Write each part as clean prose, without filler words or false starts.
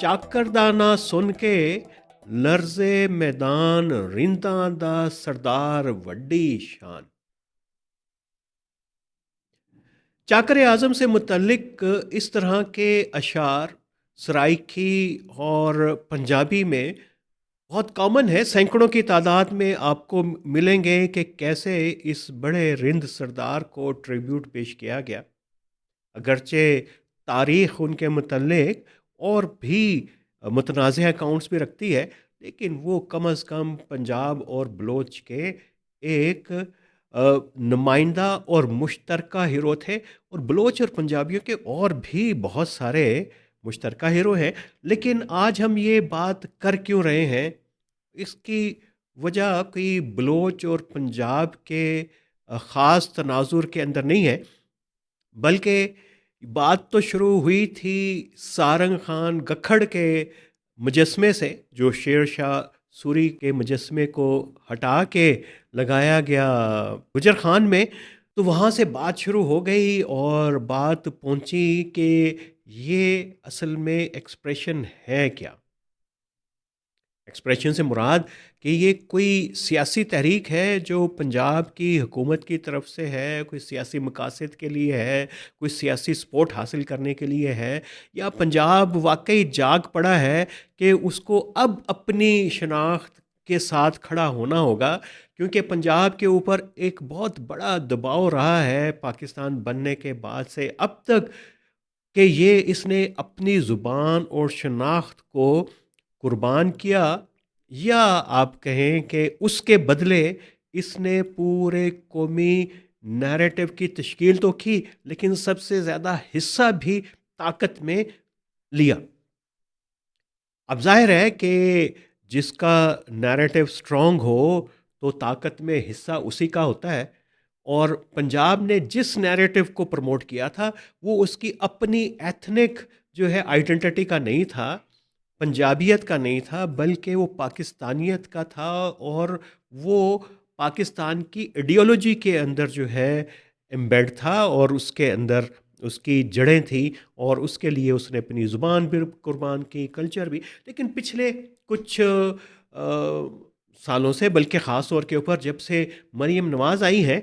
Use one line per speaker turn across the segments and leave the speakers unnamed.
ਚਾਕਰਦਾਨਾ ਸੁਣ ਕੇ ਲਰਜ਼ੇ मैदान रिंदां दा सरदार वड्डी शान। चाकर आज़म से मुतल्लिक इस तरह के अशार सराइकी और पंजाबी में बहुत कॉमन है। सैकड़ों की तादाद में आपको मिलेंगे कि कैसे इस बड़े रिंद सरदार को ट्रिब्यूट पेश किया गया। अगरचे तारीख़ उनके मुतल्लिक और भी मुतनाज़ अकाउंट्स भी रखती है, लेकिन वो कम अज़ कम पंजाब और बलोच के एक नुमाइंदा और मुश्तरका हीरो थे। और बलोच और पंजाबियों के और भी बहुत सारे मुश्तरका हीरो हैं। लेकिन आज हम ये बात कर क्यों रहे हैं, इसकी वजह कोई बलोच और पंजाब के ख़ास तनाजुर के अंदर नहीं है, बल्कि बात तो शुरू हुई थी सारंग खान गखड़ के मुजस्मे से, जो शेर शाह सूरी के मुजस्मे को हटा के लगाया गया गुजर खान में। तो वहाँ से बात शुरू हो गई और बात पहुँची कि ये असल में एक्सप्रेशन है क्या। एक्सप्रेशन से मुराद कि ये कोई सियासी तहरीक है जो पंजाब की हुकूमत की तरफ से है, कोई सियासी मकासद के लिए है, कोई सियासी सपोर्ट हासिल करने के लिए है, या पंजाब वाकई जाग पड़ा है कि उसको अब अपनी शनाख्त के साथ खड़ा होना होगा। क्योंकि पंजाब के ऊपर एक बहुत बड़ा दबाव रहा है पाकिस्तान बनने के बाद से अब तक कि ये इसने अपनी ज़ुबान और शनाख्त को कुर्बान किया, या आप कहें कि उसके बदले इसने पूरे कौमी नैरेटिव की तश्कील तो की, लेकिन सबसे ज़्यादा हिस्सा भी ताकत में लिया। अब जाहिर है कि जिसका नैरेटिव स्ट्रॉन्ग हो तो ताकत में हिस्सा उसी का होता है। और पंजाब ने जिस नैरेटिव को प्रमोट किया था वो उसकी अपनी एथनिक जो है आइडेंटिटी का नहीं था, पंजाबियत का नहीं था, बल्कि वो पाकिस्तानियत का था। और वो पाकिस्तान की आइडियोलॉजी के अंदर जो है एम्बेड था और उसके अंदर उसकी जड़ें थी, और उसके लिए उसने अपनी ज़ुबान भी कुर्बान की, कल्चर भी। लेकिन पिछले कुछ सालों से, बल्कि ख़ास तौर के ऊपर जब से मरियम नवाज़ आई हैं,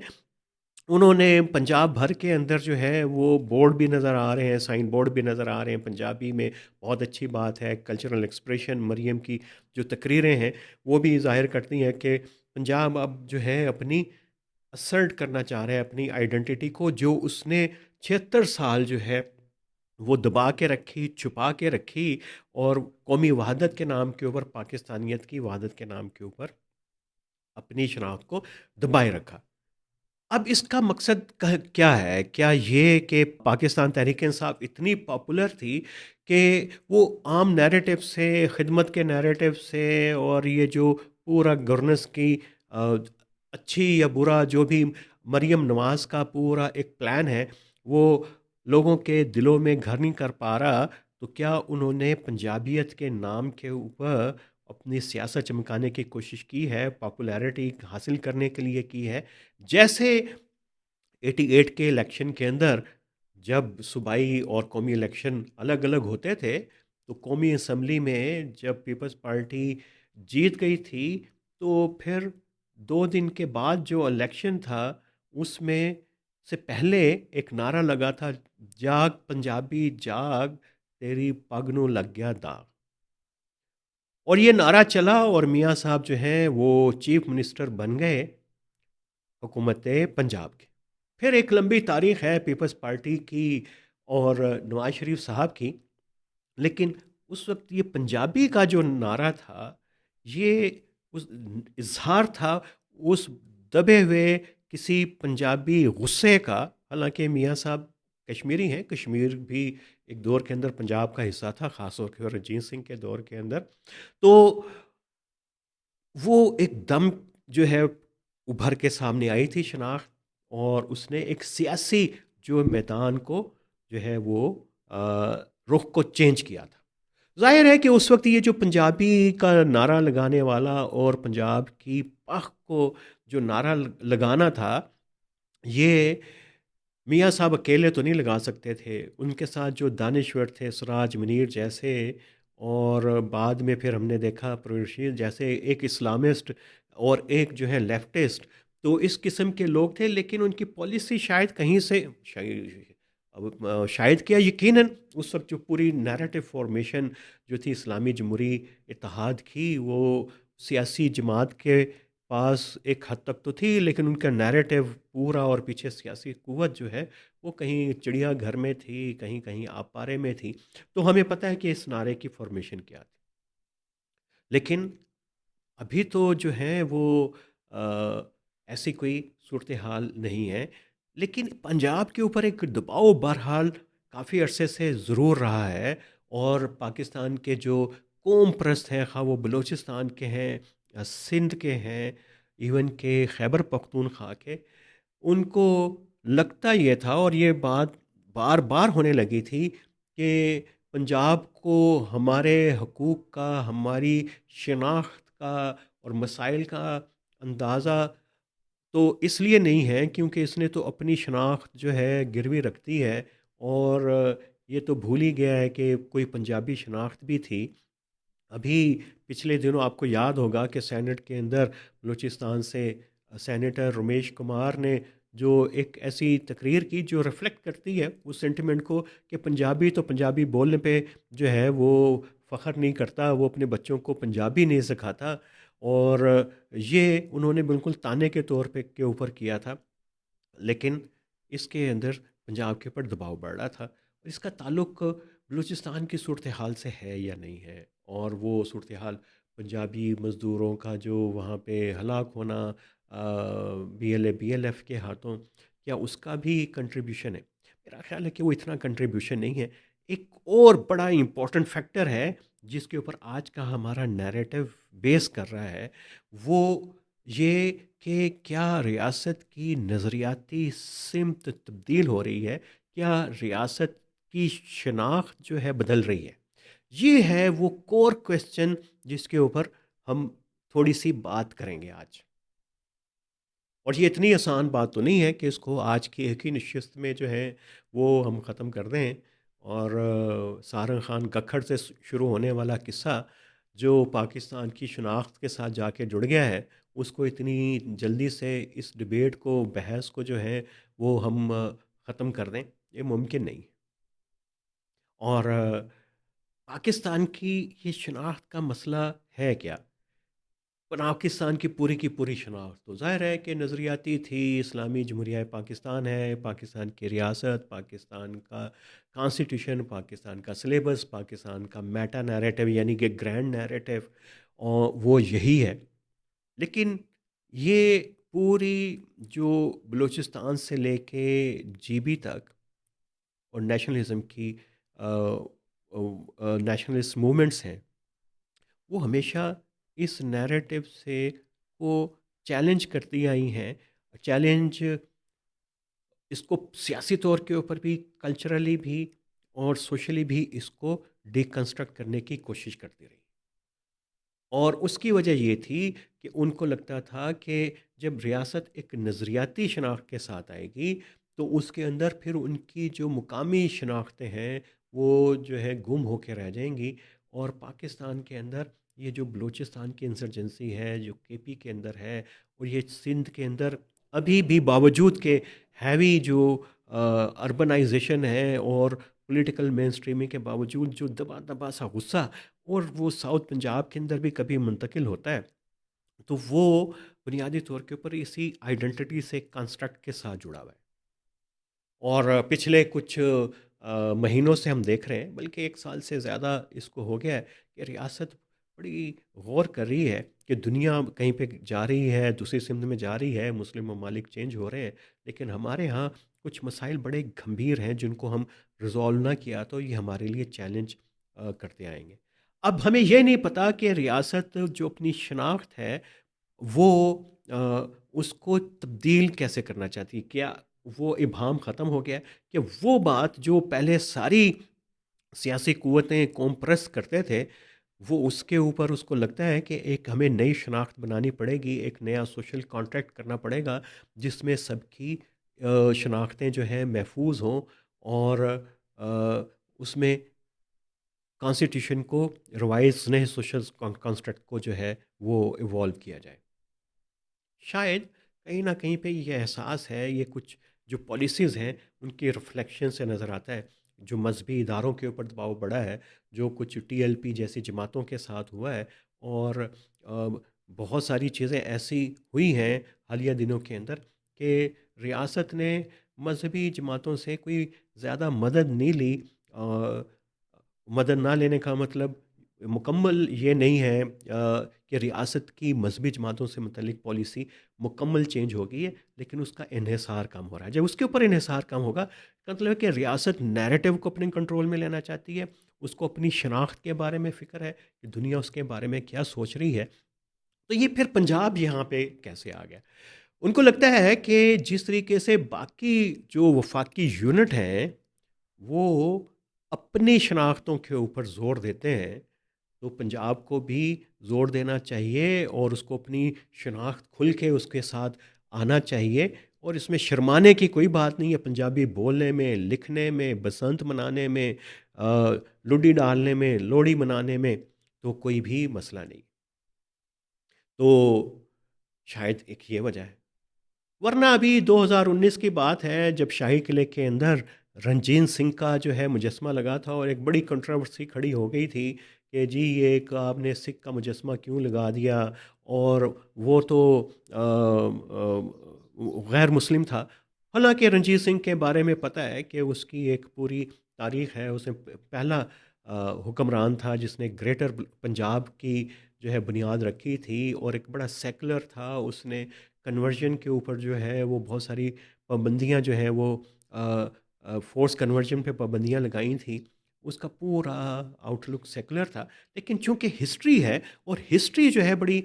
उन्होंने पंजाब भर के अंदर जो है वो बोर्ड भी नज़र आ रहे हैं, साइन बोर्ड भी नज़र आ रहे हैं पंजाबी में। बहुत अच्छी बात है। कल्चरल एक्सप्रेशन मरियम की जो तकरीरें हैं वो भी ज़ाहिर करती हैं कि पंजाब अब जो है अपनी असर्ट करना चाह रहा है अपनी आइडेंटिटी को, जो उसने 76 साल जो है वो दबा के रखी, छुपा के रखी, और कौमी वहादत के नाम के ऊपर, पाकिस्तानियत की वहादत के नाम के ऊपर अपनी शनाख्त को दबाए रखा। अब इसका मकसद क्या है? क्या ये कि पाकिस्तान तहरीक इंसाफ इतनी पॉपुलर थी कि वो आम नैरेटिव से, खिदमत के नैरेटिव से, और ये जो पूरा गवर्नेंस की अच्छी या बुरा जो भी मरियम नवाज़ का पूरा एक प्लान है वो लोगों के दिलों में घर नहीं कर पा रहा, तो क्या उन्होंने पंजाबियत के नाम के ऊपर अपनी सियासत चमकाने की कोशिश की है, पॉपुलैरिटी हासिल करने के लिए की है? जैसे 88 के इलेक्शन के अंदर जब सूबाई और कौमी इलेक्शन अलग अलग होते थे, तो कौमी असम्बली में जब पीपल्स पार्टी जीत गई थी, तो फिर 2 दिन के बाद जो इलेक्शन था उसमें से पहले एक नारा लगा था, जाग पंजाबी जाग तेरी पग नूं लग गया दाग। और ये नारा चला और मियाँ साहब जो हैं वो चीफ मिनिस्टर बन गए हुकूमत पंजाब के। फिर एक लंबी तारीख़ है पीपल्स पार्टी की और नवाज शरीफ साहब की, लेकिन उस वक्त ये पंजाबी का जो नारा था ये उस इजहार था उस दबे हुए किसी पंजाबी गुस्से का। हालांकि मियाँ साहब कश्मीरी हैं, कश्मीर भी एक दौर के अंदर पंजाब का हिस्सा था, ख़ास तौर पर रंजीत सिंह के दौर के अंदर। तो वो एकदम जो है उभर के सामने आई थी शनाख्त, और उसने एक सियासी जो मैदान को जो है वो रुख को चेंज किया था। जाहिर है कि उस वक्त ये जो पंजाबी का नारा लगाने वाला और पंजाब की पख को जो नारा लगाना था, ये मियाँ साहब अकेले तो नहीं लगा सकते थे। उनके साथ जो दानिश्वर थे, सिराज मुनीर जैसे, और बाद में फिर हमने देखा प्रोग्रेसिव जैसे एक इस्लामिस्ट और एक जो है लेफ्टिस्ट, तो इस किस्म के लोग थे, लेकिन उनकी पॉलिसी शायद कहीं से शायद क्या यकीनन उस वक्त जो पूरी नैरेटिव फॉर्मेशन जो थी इस्लामी जमहूरी इत्तेहाद की, वो सियासी जमात के पास एक हद तक तो थी, लेकिन उनका नैरेटिव पूरा और पीछे सियासी कुव्वत जो है वो कहीं चिड़ियाघर में थी, कहीं कहीं आपारे में थी। तो हमें पता है कि इस नारे की फॉर्मेशन क्या थी। लेकिन अभी तो जो है वो ऐसी कोई सूरत हाल नहीं है। लेकिन पंजाब के ऊपर एक दबाव बहरहाल काफ़ी अरसे से ज़रूर रहा है, और पाकिस्तान के जो कौम प्रस्त हैं, खा वो बलूचिस्तान के हैं, सिंध के हैं, इवन के खैबर पख्तूनख्वा के, उनको लगता ये था और ये बात बार बार होने लगी थी कि पंजाब को हमारे हकूक़ का, हमारी शनाख्त का और मसाइल का अंदाज़ा तो इसलिए नहीं है क्योंकि इसने तो अपनी शनाख्त जो है गिरवी रखती है, और ये तो भूल ही गया है कि कोई पंजाबी शनाख्त भी थी। अभी पिछले दिनों आपको याद होगा कि सेनेट के अंदर बलूचिस्तान से सेनेटर रमेश कुमार ने जो एक ऐसी तकरीर की जो रिफ्लेक्ट करती है उस सेंटिमेंट को, कि पंजाबी तो पंजाबी बोलने पे जो है वो फ़ख्र नहीं करता, वो अपने बच्चों को पंजाबी नहीं सिखाता। और ये उन्होंने बिल्कुल ताने के तौर पे के ऊपर किया था। लेकिन इसके अंदर पंजाब के ऊपर दबाव बढ़ रहा था, और इसका ताल्लुक बलूचिस्तान की सूरत हाल से है या नहीं है, और वो सूरत हाल पंजाबी मज़दूरों का जो वहाँ पे हलाक होना बीएलए बीएलएफ के हाथों, क्या उसका भी कंट्रीब्यूशन है? मेरा ख्याल है कि वो इतना कंट्रीब्यूशन नहीं है। एक और बड़ा इम्पोर्टेंट फैक्टर है जिसके ऊपर आज का हमारा नैरेटिव बेस कर रहा है, वो ये कि क्या रियासत की नज़रियाती सिमत तब्दील हो रही है, क्या रियासत की शनाख्त जो है बदल रही है। ये है वो कोर क्वेश्चन जिसके ऊपर हम थोड़ी सी बात करेंगे आज। और ये इतनी आसान बात तो नहीं है कि इसको आज की एक ही नशिस्त में जो है वो हम ख़त्म कर दें। और सारंग खान कक्खड़ से शुरू होने वाला किस्सा जो पाकिस्तान की शनाख्त के साथ जाके जुड़ गया है, उसको इतनी जल्दी से इस डिबेट को, बहस को जो है वो हम ख़त्म कर दें, ये मुमकिन नहीं। और पाकिस्तान की ये शनाख्त का मसला है क्या? पाकिस्तान की पूरी शनाख्त तो ज़ाहिर है कि नज़रियाती थी। इस्लामी जमहूरिया पाकिस्तान है, पाकिस्तान की रियासत, पाकिस्तान का कॉन्स्टिट्यूशन, पाकिस्तान का सिलेबस, पाकिस्तान का मेटा नैरेटिव यानी कि ग्रैंड नैरेटिव, और वो यही है। लेकिन ये पूरी जो बलूचिस्तान से लेके जीबी तक और नेशनलिज्म की नेशनलिस्ट मूवमेंट्स हैं, वो हमेशा इस नैरेटिव से को चैलेंज करती आई हैं। चैलेंज इसको सियासी तौर के ऊपर भी, कल्चरली भी और सोशली भी इसको डिकंस्ट्रक्ट करने की कोशिश करती रही। और उसकी वजह ये थी कि उनको लगता था कि जब रियासत एक नज़रियाती शनाख्त के साथ आएगी तो उसके अंदर फिर उनकी जो मुकामी शनाख्तें हैं वो जो है गुम होके रह जाएंगी। और पाकिस्तान के अंदर ये जो बलूचिस्तान की इंसर्जेंसी है, जो केपी के अंदर है, और ये सिंध के अंदर अभी भी बावजूद के हैवी जो अर्बनाइजेशन है और पॉलिटिकल मेन स्ट्रीमिंग के बावजूद जो दबा दबा सा गुस्सा, और वो साउथ पंजाब के अंदर भी कभी मुंतकिल होता है, तो वो बुनियादी तौर के ऊपर इसी आइडेंटिटी से कंस्ट्रक्ट के साथ जुड़ा हुआ है। और पिछले कुछ महीनों से हम देख रहे हैं, बल्कि एक साल से ज़्यादा इसको हो गया है, कि रियासत बड़ी गौर कर रही है कि दुनिया कहीं पे जा रही है, दूसरी सिमत में जा रही है, मुस्लिम ममालिक चेंज हो रहे हैं, लेकिन हमारे यहाँ कुछ मसाइल बड़े गंभीर हैं जिनको हम रिजॉल्व ना किया तो ये हमारे लिए चैलेंज करते आएंगे। अब हमें ये नहीं पता कि रियासत जो अपनी शनाख्त है वो उसको तब्दील कैसे करना चाहती है। क्या वो इबाम ख़त्म हो गया है? कि वो बात जो पहले सारी सियासी क़ुव्वतें कौम परस्त करते थे, वो उसके ऊपर उसको लगता है कि एक हमें नई शनाख्त बनानी पड़ेगी, एक नया सोशल कॉन्ट्रैक्ट करना पड़ेगा, जिसमें सबकी शनाख्तें जो हैं महफूज हों, और उसमें कॉन्स्टिट्यूशन को रिवाइज नए सोशल कंस्ट्रक्ट को जो है वो इवॉल्व किया जाए। शायद कहीं न कहीं पे ये एहसास है, ये कुछ जो पॉलिसीज़ हैं, उनके रिफ्लेक्शन से नज़र आता है। जो मज़हबी इदारों के ऊपर दबाव बढ़ा है, जो कुछ टीएलपी जैसी जमातों के साथ हुआ है, और बहुत सारी चीज़ें ऐसी हुई हैं हालिया दिनों के अंदर कि रियासत ने मज़हबी जमातों से कोई ज़्यादा मदद नहीं ली। अ, मदद ना लेने का मतलब मुकम्मल ये नहीं है कि रियासत की मज़हबी जमातों से मुतल्लिक पॉलिसी मुकम्मल चेंज हो गई है, लेकिन उसका इन्हिसार कम हो रहा है। जब उसके ऊपर इन्हिसार कम होगा, का मतलब है कि रियासत नैरेटिव को अपने कंट्रोल में लेना चाहती है, उसको अपनी शनाख्त के बारे में फ़िक्र है कि दुनिया उसके बारे में क्या सोच रही है। तो ये फिर पंजाब यहाँ पे कैसे आ गया? उनको लगता है कि जिस तरीके से बाकी जो वफाकी यूनिट हैं, वो अपनी शनाख्तों के ऊपर ज़ोर देते हैं, तो पंजाब को भी ज़ोर देना चाहिए और उसको अपनी शनाख्त खुल के उसके साथ आना चाहिए। और इसमें शर्माने की कोई बात नहीं है, पंजाबी बोलने में, लिखने में, बसंत मनाने में, लुड्डी डालने में, लोहड़ी मनाने में, तो कोई भी मसला नहीं। तो शायद एक ये वजह है। वरना अभी 2019 की बात है, जब शाही किले के अंदर रंजीन सिंह का जो है मुजस्मा लगा था और एक बड़ी कंट्रोवर्सी खड़ी हो गई थी कि जी ये एक आपने सिख का मुजस्मा क्यों लगा दिया, और वो तो गैर मुस्लिम था। हालांकि रंजीत सिंह के बारे में पता है कि उसकी एक पूरी तारीख है, उसने पहला हुक्मरान था जिसने ग्रेटर पंजाब की जो है बुनियाद रखी थी, और एक बड़ा सेकुलर था। उसने कन्वर्जन के ऊपर जो है वो बहुत सारी पाबंदियां जो हैं वो फोर्स कन्वर्जन पे पाबंदियां लगाई थी। उसका पूरा आउटलुक सेकुलर था। लेकिन चूंकि हिस्ट्री है, और हिस्ट्री जो है बड़ी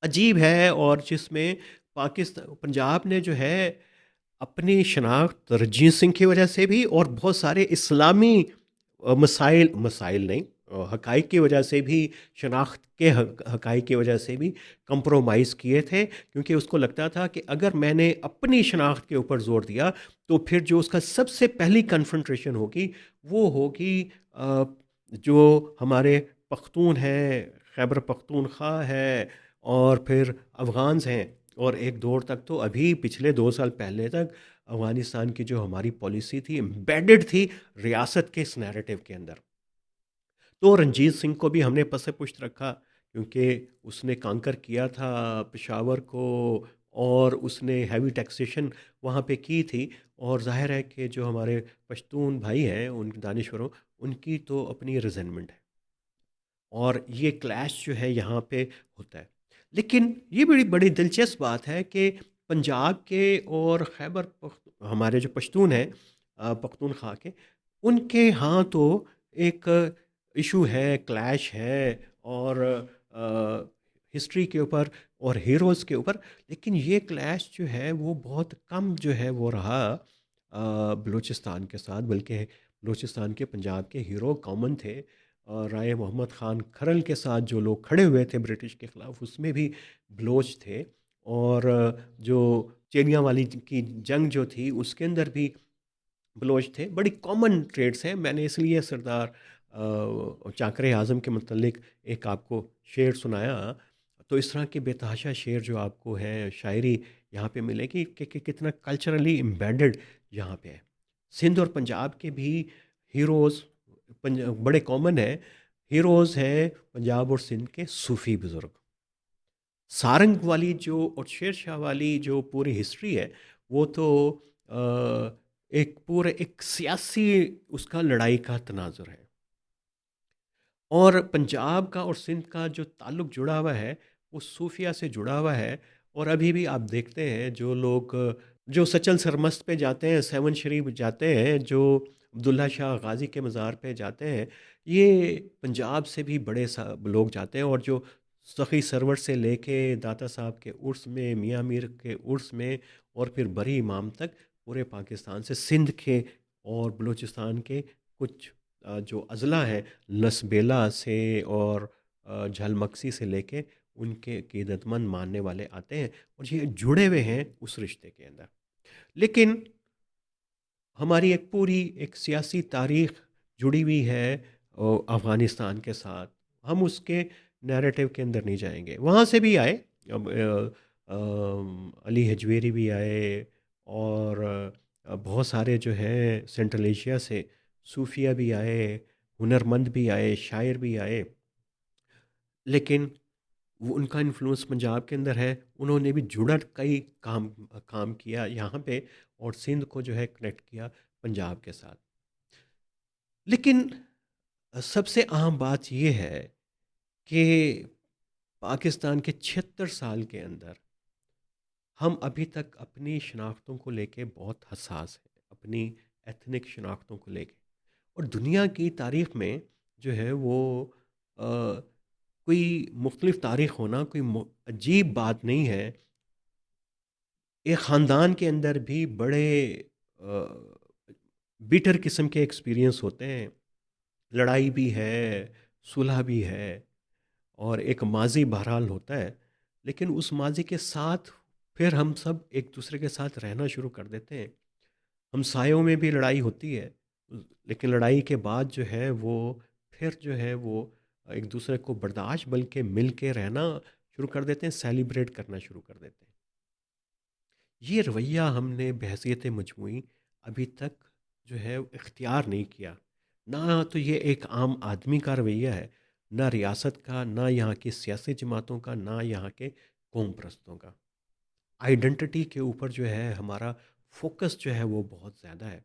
अजीब है, और जिसमें पाकिस्तान पंजाब ने जो है अपनी शनाख्त रंजीत सिंह की वजह से भी, और बहुत सारे इस्लामी मसाइल मसाइल नहीं, हक़ाइक़ की वजह से भी, शनाख्त के हक़ाइक़ की वजह से भी कंप्रोमाइज़ किए थे, क्योंकि उसको लगता था कि अगर मैंने अपनी शनाख्त के ऊपर ज़ोर दिया, तो फिर जो उसका सबसे पहली कन्फ्रंटेशन होगी, वो होगी जो हमारे पख्तून हैं, खैबर पख्तूनख्वा है, और फिर अफ़गान्स हैं। और एक दौर तक तो अभी पिछले 2 साल पहले तक अफ़गानिस्तान की जो हमारी पॉलिसी थी, एम्बेडेड थी रियासत के इस नैरेटिव के अंदर। तो रंजीत सिंह को भी हमने पसे-पुश्त रखा, क्योंकि उसने कांकर किया था पेशावर को, और उसने हैवी टैक्सेशन वहाँ पे की थी। और ज़ाहिर है कि जो हमारे पश्तून भाई हैं, उन दानिशवरों, उनकी तो अपनी रिज़नमेंट है, और ये क्लैश जो है यहाँ पे होता है। लेकिन ये बड़ी बड़ी दिलचस्प बात है कि पंजाब के और खैबर हमारे जो पश्तून हैं, पख्तूनख्वा के, उनके यहाँ तो एक इशू है, क्लैश है, और हिस्ट्री के ऊपर और हीरोज़ के ऊपर। लेकिन ये क्लैश जो है वो बहुत कम जो है वो रहा बलूचिस्तान के साथ, बल्कि बलूचिस्तान के पंजाब के हीरो कॉमन थे। राय मोहम्मद ख़ान खरल के साथ जो लोग खड़े हुए थे ब्रिटिश के ख़िलाफ़, उसमें भी बलोच थे। और जो चिड़ियाँ की जंग जो थी, उसके अंदर भी बलोच थे। बड़ी कॉमन ट्रेड्स हैं। मैंने इसलिए सरदार चाकरे आज़म के मुतल्लिक एक आपको शेर सुनाया। तो इस तरह के बेतहाशा शेर जो आपको हैं, शायरी यहाँ पे मिलेगी कि कितना कल्चरली एम्बेडेड यहाँ पे है। सिंध और पंजाब के भी हीरोज़ बड़े कॉमन हैं। हीरोज़ हैं पंजाब और सिंध के सूफ़ी बुज़ुर्ग। सारंग वाली जो और शेर शाह वाली जो पूरी हिस्ट्री है, वो तो एक पूरे एक सियासी उसका लड़ाई का तनाजुर है। और पंजाब का और सिंध का जो ताल्लुक़ जुड़ा हुआ है, वो सूफिया से जुड़ा हुआ है। और अभी भी आप देखते हैं जो लोग जो सचल सरमस्त पे जाते हैं, सेवन शरीफ जाते हैं, जो अब्दुल्ला शाह गाज़ी के मज़ार पे जाते हैं, ये पंजाब से भी बड़े लोग जाते हैं। और जो सखी सरवर से लेके दाता साहब के उर्स में, मियाँ मीर के उर्स में, और फिर बरी इमाम तक, पूरे पाकिस्तान से, सिंध के और बलूचिस्तान के कुछ जो अज़ला हैं, लसबेला से और झलमक्सी से लेके, उनके अकीदतमंद मानने वाले आते हैं, और ये जुड़े हुए हैं उस रिश्ते के अंदर। लेकिन हमारी एक पूरी एक सियासी तारीख जुड़ी हुई है अफ़गानिस्तान के साथ, हम उसके नैरेटिव के अंदर नहीं जाएँगे। वहाँ से भी आए, अब अली हजवेरी भी आए और बहुत सारे जो हैं सेंट्रल एशिया से सूफिया भी आए, हुनरमंद भी आए, शायर भी आए। लेकिन वो उनका इन्फ्लुएंस पंजाब के अंदर है, उन्होंने भी जुड़त कई काम काम किया यहाँ पे और सिंध को जो है कनेक्ट किया पंजाब के साथ। लेकिन सबसे अहम बात ये है कि पाकिस्तान के 76 साल के अंदर हम अभी तक अपनी शनाख्तों को लेके बहुत हसास हैं, अपनी एथनिक शनाख्तों को लेके। और दुनिया की तारीख में जो है वो अ, कोई मुख्तलिफ तारीख होना कोई अजीब बात नहीं है। एक ख़ानदान के अंदर भी बड़े बिटर किस्म के एक्सपीरियंस होते हैं, लड़ाई भी है, सुलह भी है और एक माज़ी बहरहाल होता है। लेकिन उस माज़ी के साथ फिर हम सब एक दूसरे के साथ रहना शुरू कर देते हैं। हमसायों में भी लड़ाई होती है, लेकिन लड़ाई के बाद जो है वो फिर जो है वो एक दूसरे को बर्दाश्त बल्कि मिल के रहना शुरू कर देते हैं, सेलिब्रेट करना शुरू कर देते हैं। ये रवैया हमने बहैसियत मजमूई अभी तक जो है इख्तियार नहीं किया। ना तो ये एक आम आदमी का रवैया है, ना रियासत का, ना यहाँ की सियासी जमातों का, ना यहाँ के कौम परस्तों का। आइडेंटिटी के ऊपर जो है हमारा फोकस जो है वो बहुत ज़्यादा है।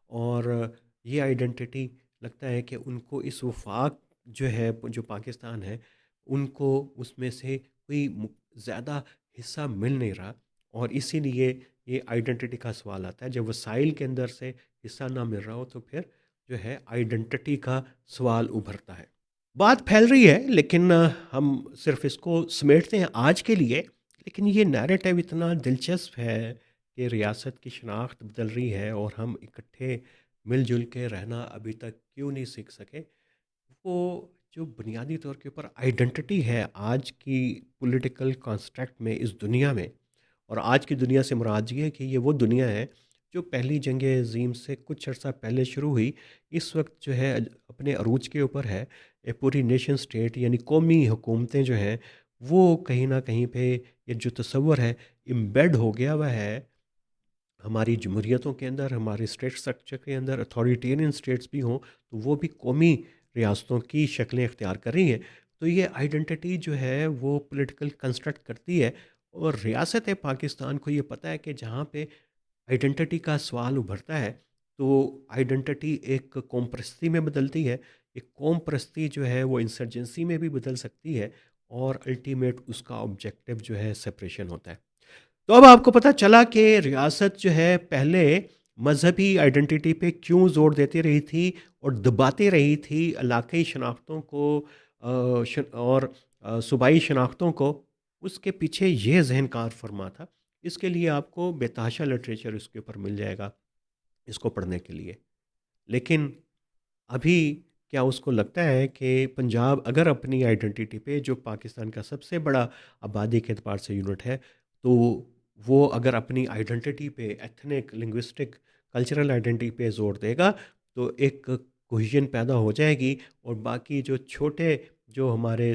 और ये आइडेंटिटी लगता है कि उनको इस वफाक जो है जो पाकिस्तान है, उनको उसमें से कोई ज़्यादा हिस्सा मिल नहीं रहा। और इसीलिए ये आइडेंटिटी का सवाल आता है, जब वसाइल के अंदर से हिस्सा ना मिल रहा हो तो फिर जो है आइडेंटिटी का सवाल उभरता है। बात फैल रही है, लेकिन हम सिर्फ इसको समेटते हैं आज के लिए। लेकिन ये नैरेटिव इतना दिलचस्प है कि रियासत की शनाख्त बदल रही है और हम इकट्ठे मिलजुल के रहना अभी तक क्यों नहीं सीख सके। वो जो बुनियादी तौर के ऊपर आइडेंटिटी है आज की पॉलिटिकल कॉन्स्ट्रक्ट में इस दुनिया में, और आज की दुनिया से मुराद ये है कि ये वो दुनिया है जो पहली जंग अज़ीम से कुछ अर्सा पहले शुरू हुई। इस वक्त जो है अपने अरूज के ऊपर है। ये पूरी नेशन स्टेट यानी कौमी हुकूमतें जो हैं वो कहीं ना कहीं पे ये जो तस्वर है इम्बेड हो गया हुआ है हमारी जमहूरियतों के अंदर, हमारे स्टेट स्ट्रक्चर के अंदर। अथॉरिटेरियन स्टेट्स भी हों तो वो भी कौमी रियासतों की शक्लें इख्तियार कर रही हैं। तो ये आइडेंटिटी जो है वो पॉलिटिकल कंस्ट्रक्ट करती है। और रियासत पाकिस्तान को ये पता है कि जहाँ पे आइडेंटिटी का सवाल उभरता है तो आइडेंटिटी एक कौम परस्ती में बदलती है। एक कौम परस्ती जो है वो इंसर्जेंसी में भी बदल सकती है और अल्टीमेट उसका ऑब्जेक्टिव जो है सेपरेशन होता है। तो अब आपको पता चला कि रियासत जो है पहले मजहबी आइडेंटिटी पे क्यों जोर देती रही थी और दबाती रही थी इलाक़ाई शनाख्तों को और सूबाई शनाख्तों को। उसके पीछे ये जहन कार फरमा था। इसके लिए आपको बेतहाशा लिटरेचर इसके ऊपर मिल जाएगा इसको पढ़ने के लिए। लेकिन अभी क्या उसको लगता है कि पंजाब अगर अपनी आइडेंटिटी पे जो पाकिस्तान का सबसे बड़ा आबादी के एतबार से यूनिट है, तो वो अगर अपनी आइडेंटिटी पे एथनिक लिंग्विस्टिक कल्चरल आइडेंटिटी पे जोर देगा तो एक कोहिजन पैदा हो जाएगी। और बाकी जो छोटे जो हमारे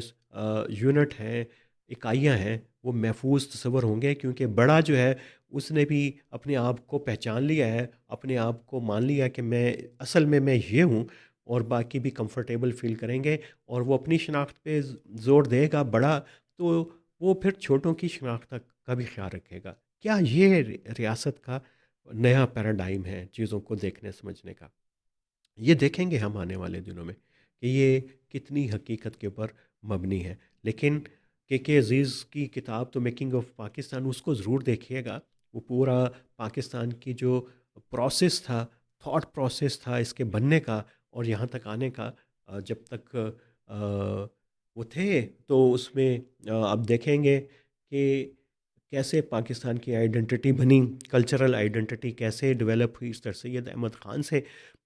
यूनिट हैं, इकाइयाँ हैं, वो महफूज तस्वर होंगे क्योंकि बड़ा जो है उसने भी अपने आप को पहचान लिया है, अपने आप को मान लिया कि मैं असल में मैं ये हूँ। और बाकी भी कंफर्टेबल फ़ील करेंगे और वो अपनी शनाख्त पे ज़ोर देगा बड़ा, तो वो फिर छोटों की शनाख्त का भी ख्याल रखेगा। क्या ये रियासत का नया पैराडाइम है चीज़ों को देखने समझने का? ये देखेंगे हम आने वाले दिनों में कि ये कितनी हकीकत के ऊपर मबनी है। लेकिन के अज़ीज़ की किताब तो मेकिंग ऑफ पाकिस्तान उसको ज़रूर देखिएगा। वो पूरा पाकिस्तान की जो प्रोसेस था, थॉट प्रोसेस था इसके बनने का और यहाँ तक आने का, जब तक वो थे तो उसमें आप देखेंगे कि कैसे पाकिस्तान की आइडेंटिटी बनी, कल्चरल आइडेंटिटी कैसे डेवलप हुई सर सैयद अहमद ख़ान से।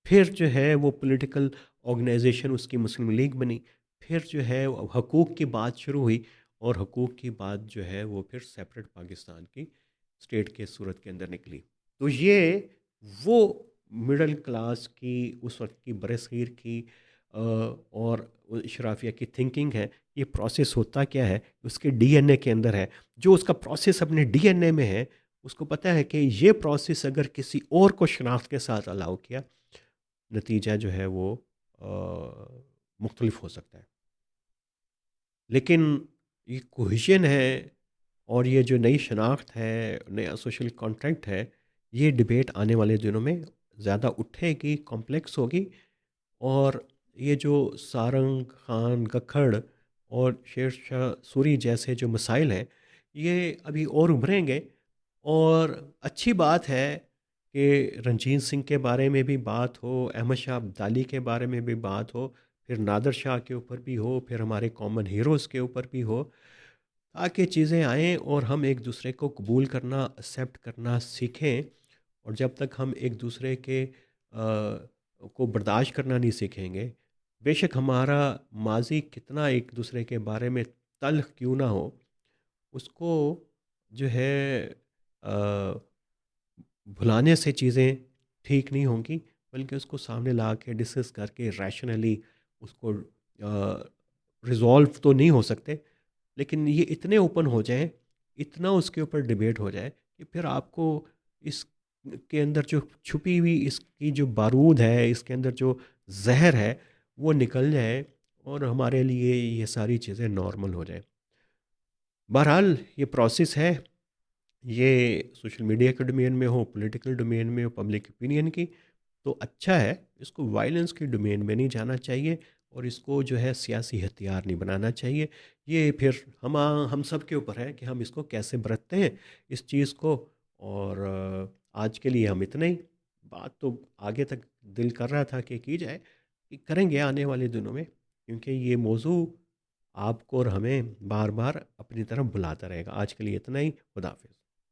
फिर जो है वो पॉलिटिकल ऑर्गेनाइजेशन उसकी मुस्लिम लीग बनी। फिर जो है हकूक़ की बात शुरू हुई और हकूक़ की बात जो है वो फिर सेपरेट पाकिस्तान की स्टेट के सूरत के अंदर निकली। तो ये वो मिडल क्लास की उस वक्त की बरसगीर की और वो इशराफिया की थिंकिंग है, ये प्रोसेस होता क्या है, उसके डीएनए के अंदर है। जो उसका प्रोसेस अपने डीएनए में है, उसको पता है कि ये प्रोसेस अगर किसी और को शनाख्त के साथ अलाउ किया, नतीजा जो है वो मुख्तलिफ हो सकता है। लेकिन ये कोहिजन है और ये जो नई शनाख्त है, नया सोशल कॉन्ट्रैक्ट है, ये डिबेट आने वाले दिनों में ज़्यादा उठेगी, कॉम्प्लेक्स होगी। और ये जो सारंग, खान, गखड़ और शेर शाह सूरी जैसे जो मसाइल हैं, ये अभी और उभरेंगे। और अच्छी बात है कि रंजीत सिंह के बारे में भी बात हो, अहमद शाह अब्दाली के बारे में भी बात हो, फिर नादर शाह के ऊपर भी हो, फिर हमारे कॉमन हीरोज़ के ऊपर भी हो, ताकि चीज़ें आएँ और हम एक दूसरे को कबूल करना, एक्सेप्ट करना सीखें। और जब तक हम एक दूसरे के को बर्दाश्त करना नहीं सीखेंगे, बेशक हमारा माज़ी कितना एक दूसरे के बारे में तल्ख़ क्यों ना हो, उसको जो है भुलाने से चीज़ें ठीक नहीं होंगी, बल्कि उसको सामने ला के डिस्कस करके रैशनली उसको रिज़ॉल्व तो नहीं हो सकते, लेकिन ये इतने ओपन हो जाएँ, इतना उसके ऊपर डिबेट हो जाए कि फिर आपको इस के अंदर जो छुपी हुई इसकी जो बारूद है, इसके अंदर जो ज़हर है, वो निकल जाए और हमारे लिए ये सारी चीज़ें नॉर्मल हो जाएँ। बहरहाल ये प्रोसेस है, ये सोशल मीडिया के डोमेन में हो, पॉलिटिकल डोमेन में हो, पब्लिक ओपिनियन की, तो अच्छा है। इसको वायलेंस की डोमेन में नहीं जाना चाहिए और इसको जो है सियासी हथियार नहीं बनाना चाहिए। ये फिर हम सब के ऊपर है कि हम इसको कैसे बरतते हैं इस चीज़ को। और आज के लिए हम इतना ही। बात तो आगे तक दिल कर रहा था कि की जाए, कि करेंगे आने वाले दिनों में, क्योंकि ये मौजू आपको और हमें बार बार अपनी तरफ बुलाता रहेगा। आज के लिए इतना ही। खुदा हाफिज़।